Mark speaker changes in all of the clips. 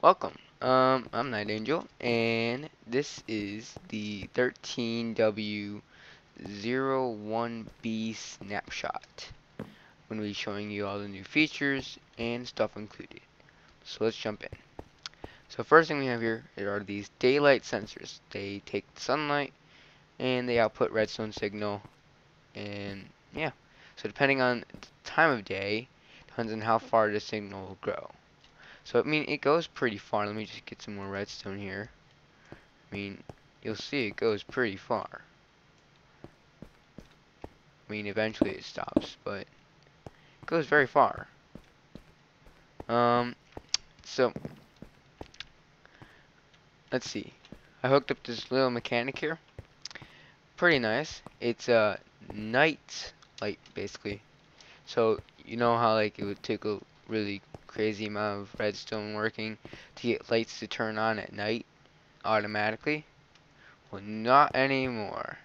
Speaker 1: Welcome. I'm Night Angel, and this is the 13W01B snapshot. I'm going to be showing you all the new features and stuff included. So let's jump in. So first thing we have here are these daylight sensors. They take sunlight and they output redstone signal, and yeah. So depending on the time of day, depends on how far the signal will grow. So, I mean, it goes pretty far. Let me just get some more redstone here. I mean, you'll see it goes pretty far. I mean, eventually it stops, but it goes very far. Um, so, let's see. I hooked up this little mechanic here. Pretty nice. It's a night light, basically. So, you know how, like, it would take a really crazy amount of redstone working to get lights to turn on at night automatically? Well, not anymore.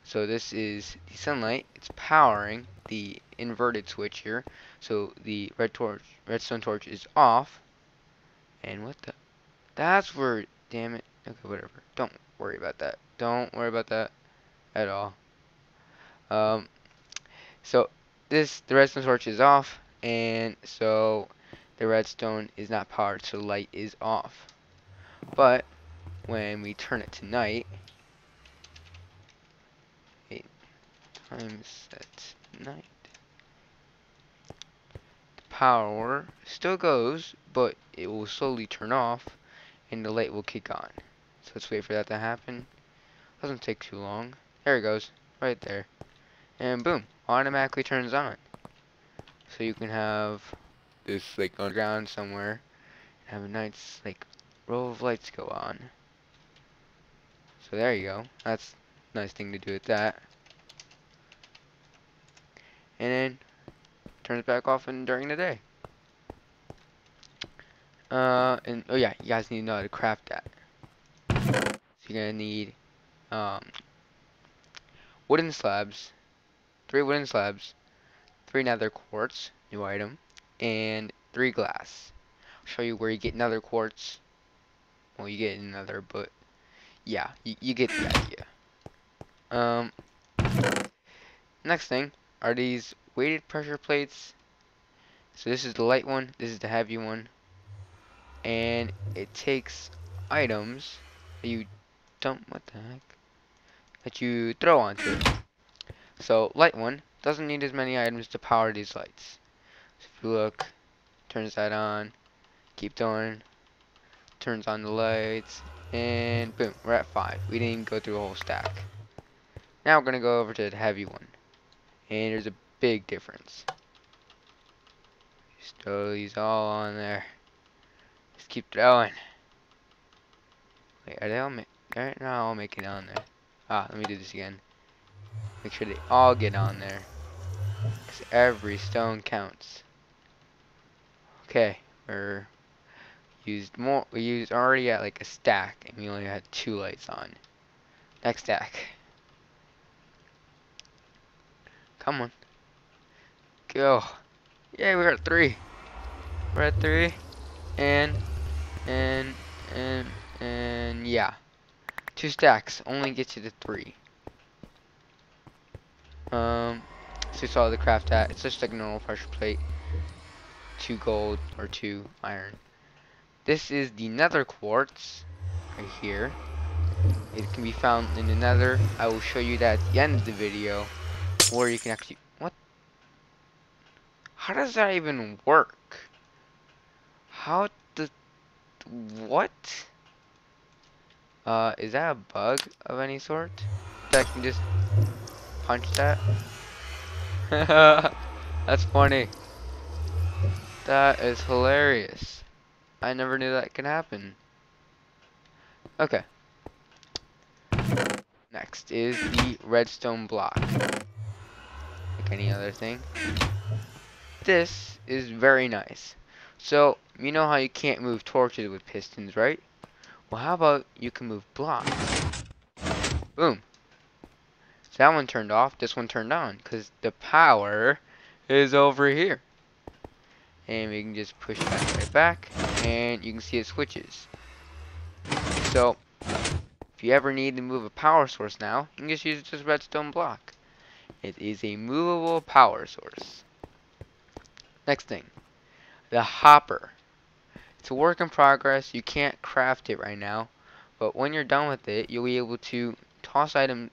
Speaker 1: So this is the sunlight. It's powering the inverted switch here. So the redstone torch is off. And what the? That's where, damn it. Okay, whatever. Don't worry about that. Don't worry about that at all. Um, so the redstone torch is off, and so the redstone is not powered, so the light is off. But when we turn it to night, 8 times that's night. Power still goes, but it will slowly turn off and the light will kick on. So let's wait for that to happen. Doesn't take too long. There it goes, right there. And boom, automatically turns on. So you can have this like on the ground somewhere and have a nice like row of lights go on. So there you go. That's a nice thing to do with that. And then turns back off during the day. And oh yeah, you guys need to know how to craft that. So you're gonna need um, wooden slabs, 3 wooden slabs, 3 nether quartz, new item, and 3 glass. I'll show you where you get nether quartz. Well, you get another, but yeah, you get the idea. Um, Next thing are these weighted pressure plates. So this is the light one, this is the heavy one, and it takes items that you dump, what the heck, that you throw onto it. So light one doesn't need as many items to power these lights. So if you look, turns that on, keep going, turns on the lights, and boom, we're at 5. We didn't even go through the whole stack. Now we're gonna go over to the heavy one, and there's a big difference. Just throw these all on there. Just keep throwing. Wait, are they all they're not all making it on there. Ah, let me do this again. Make sure they all get on there, because every stone counts. Okay, we're used more. We used already at like a stack, and we only had 2 lights on. Next stack. Come on, go. Yay, we're at 3. We're at 3, and and and yeah, 2 stacks only gets you to 3. So you saw the craft hat. It's just like a normal pressure plate. 2 gold or 2 iron. This is the nether quartz right here. It can be found in the nether. I will show you that at the end of the video, where you can actually, what? How does that even work? How the, what? Is that a bug of any sort? That I can just punch that? That's funny. That is hilarious. I never knew that could happen. Okay. Next is the redstone block. Like any other thing. This is very nice. So, you know how you can't move torches with pistons, right? Well, how about you can move blocks? Boom. So that one turned off, this one turned on, because the power is over here. And we can just push that right back, and you can see it switches. So if you ever need to move a power source now, you can just use this redstone block. It is a movable power source. Next thing, the hopper. It's a work in progress. You can't craft it right now, but when you're done with it, you'll be able to toss items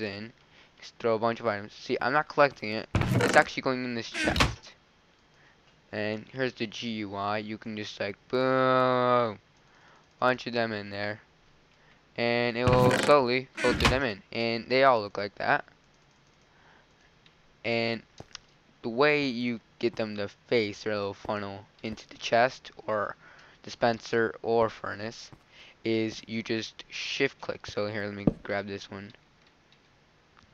Speaker 1: in. Just throw a bunch of items. See, I'm not collecting it. It's actually going in this chest. And here's the GUI. You can just like boom, bunch of them in there, and it will slowly filter them in. And they all look like that. And the way you get them to face their little funnel into the chest or dispenser or furnace is you just shift click. So here, let me grab this one.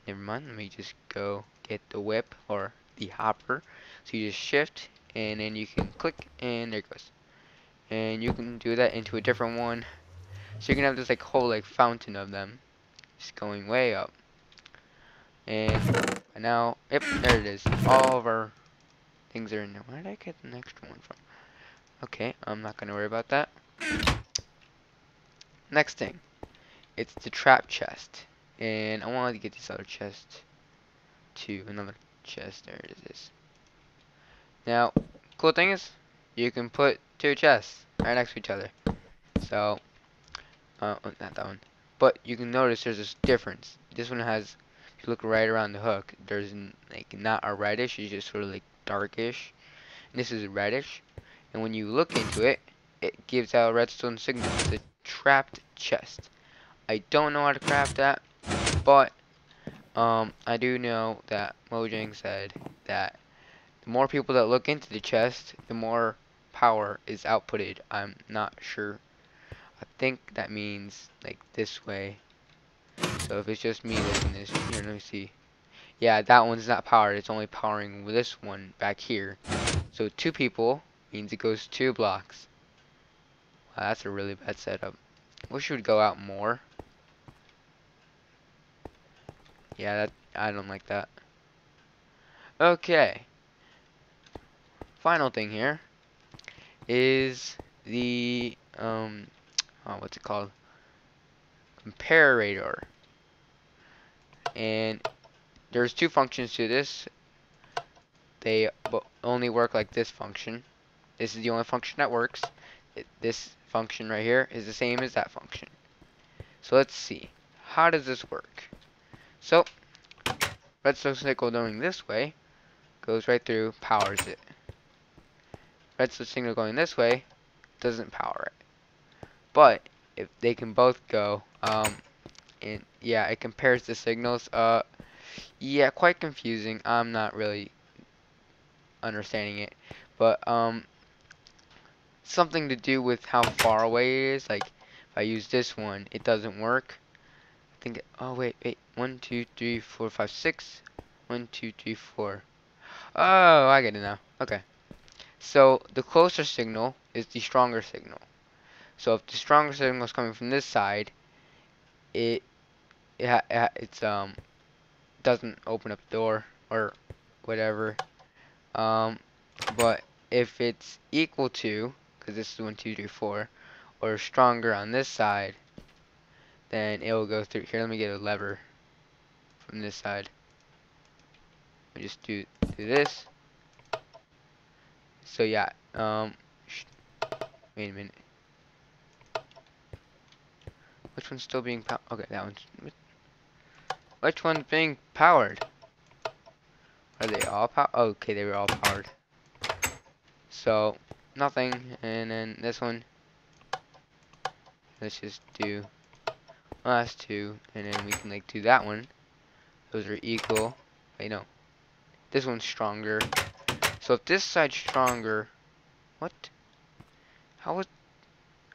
Speaker 1: Never mind, let me just go get the whip or the hopper. So you just shift and then you can click and there it goes. And you can do that into a different one. So you can have this like whole like fountain of them just going way up. And now, yep, there it is. All of our things are in there. Where did I get the next one from? Okay, I'm not gonna worry about that. Next thing, it's the trap chest. And I wanted to get this other chest to another chest. There it is. Now, cool thing is, you can put two chests right next to each other. So, not that one. But you can notice there's this difference. This one has, if you look right around the hook, there's like not a reddish, it's just sort of like darkish. And this is reddish. And when you look into it, it gives out a redstone signal. It's a trapped chest. I don't know how to craft that, but I do know that Mojang said that the more people that look into the chest, the more power is outputted. I'm not sure. I think that means like this way. So if it's just me looking this, here, let me see. Yeah, that one's not powered. It's only powering this one back here. So two people means it goes 2 blocks. Wow, that's a really bad setup. Wish it would go out more. Yeah, that I don't like that. Okay. Final thing here is the what's it called? Comparator. And there's 2 functions to this. They only work like this function. This is the only function that works. This function right here is the same as that function. So let's see. How does this work? So, redstone signal going this way goes right through, powers it. Redstone signal going this way doesn't power it. But if they can both go, and yeah, it compares the signals. Yeah, quite confusing. I'm not really understanding it, but something to do with how far away it is. Like if I use this one, it doesn't work. I think. Oh wait. 1, 2, 3, 4, 5, 6. 1, 2, 3, 4. Oh, I get it now. Okay. So the closer signal is the stronger signal. So if the stronger signal is coming from this side, it's doesn't open up the door or whatever. But if it's equal to, because this is 1, 2, 3, 4, or stronger on this side, then it will go through. Here, let me get a lever from this side. We just do this. So yeah, wait a minute. Which one's still being powered? Okay, that one's. Which one's being powered? Are they all powered? Okay, they were all powered. So nothing, and then this one. Let's just do last 2, and then we can like do that one. Those are equal. Wait, no. This one's stronger. So if this side's stronger, what? How is?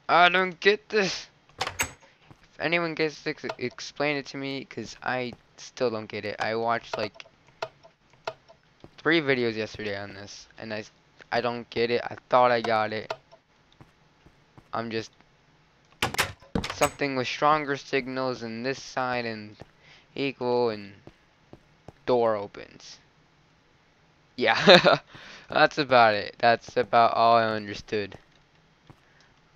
Speaker 1: I don't get this. If anyone gets this, explain it to me, because I still don't get it. I watched like 3 videos yesterday on this, and I don't get it. I thought I got it. I'm just something with stronger signals in this side and equal, and door opens. Yeah, that's about it. That's about all I understood.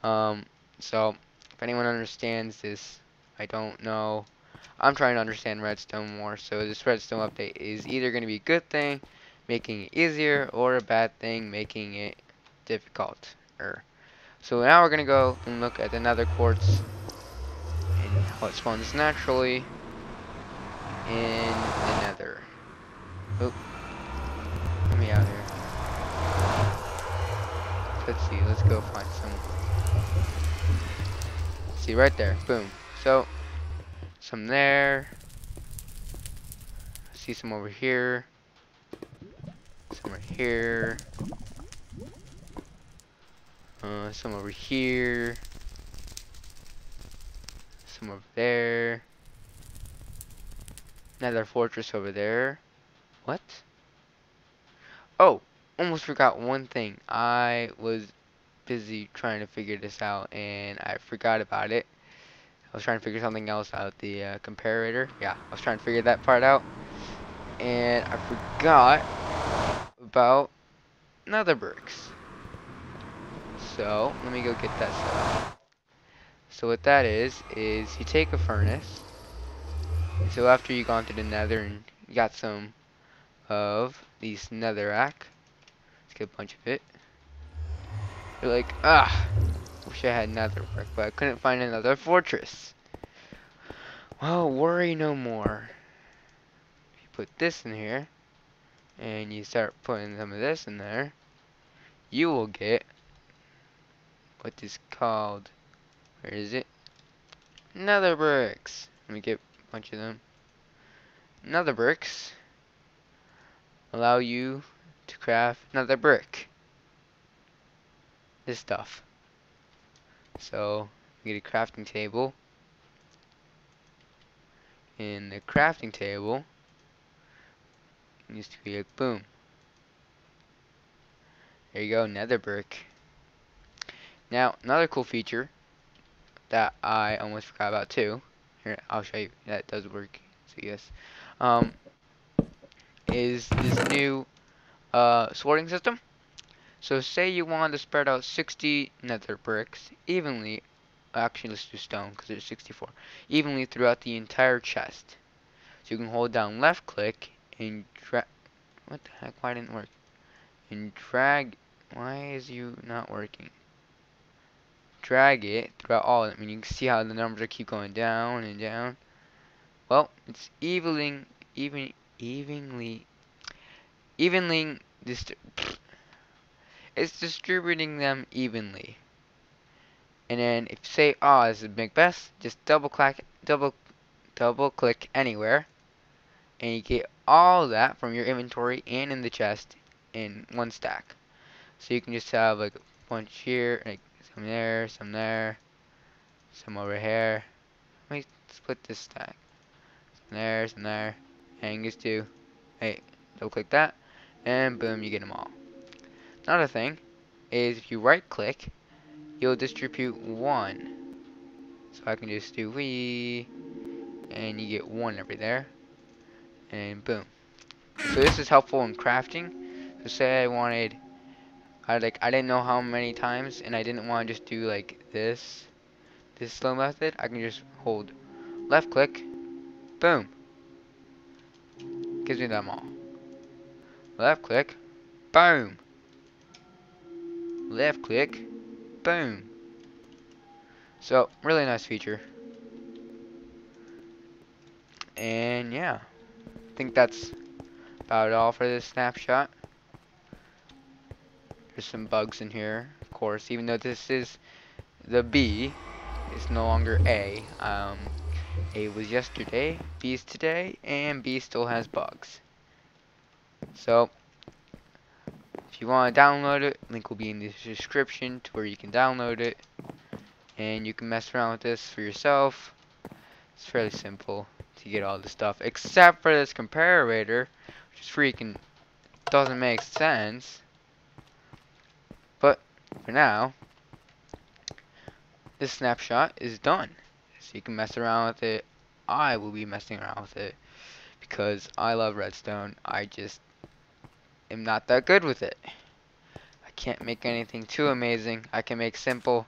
Speaker 1: Um, so if anyone understands this, I don't know. I'm trying to understand redstone more, so this redstone update is either going to be a good thing, making it easier, or a bad thing, making it difficult. So now we're going to go and look at the nether quartz and how it spawns naturally in the nether. Oh, let me out here. Let's see, let's go find some. See, right there, boom. So, some there. See some over here. Some right here. Some over here. Some over there. Another fortress over there. What? Oh, almost forgot one thing. I was busy trying to figure this out and I forgot about it. I was trying to figure something else out, the comparator. Yeah, I was trying to figure that part out. And I forgot about nether bricks. So, let me go get that set up. So what that is you take a furnace. So after you've gone through the nether and you got some of these netherrack, let's get a bunch of it. You're like, ah, wish I had nether brick, but I couldn't find another fortress. Well, worry no more. You put this in here, and you start putting some of this in there, you will get what is called, where is it? Nether bricks. Let me get a bunch of them. Nether bricks allow you to craft another brick. This stuff. So you get a crafting table. In the crafting table, it needs to be like boom. There you go, nether brick. Now another cool feature that I almost forgot about too. Here, I'll show you. That does work. So yes, is this new sorting system. So say you want to spread out 60 nether bricks evenly. Actually, let's do stone because there's 64. Evenly throughout the entire chest. So you can hold down left click and drag. What the heck? Why didn't it work? And drag. Why is you not working? Drag it throughout all of them. And you can see how the numbers are keep going down and down. Well, it's evenly it's distributing them evenly. And then if you say, oh, this is big best, just double click anywhere, and you get all that from your inventory and in the chest in one stack. So you can just have like a bunch here, like some there, some over here. Let me split this stack. Some there, and just do, hey, double click that, and boom, you get them all. Another thing is if you right click, you'll distribute one. So I can just do we, and you get one over there, and boom. So this is helpful in crafting. So say I didn't know how many times, and I didn't want to just do like this slow method. I can just hold left click, boom, gives me them all. Left click, boom. Left click, boom. So really nice feature. And yeah, I think that's about all for this snapshot. There's some bugs in here, of course, even though this is the B, it's no longer A. A was yesterday, B is today, and B still has bugs. So, if you want to download it, link will be in the description to where you can download it. And you can mess around with this for yourself. It's fairly simple to get all this stuff, except for this comparator, which is freaking doesn't make sense. But for now, this snapshot is done. So you can mess around with it. I will be messing around with it because I love redstone. I just am not that good with it. I can't make anything too amazing. I can make simple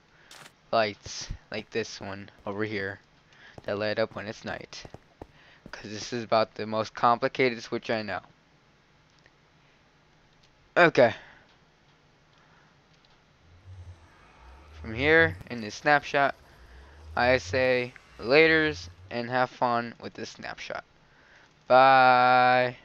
Speaker 1: lights like this one over here that light up when it's night. Because this is about the most complicated switch I know. Okay. From here in this snapshot, I say laters and have fun with this snapshot. Bye.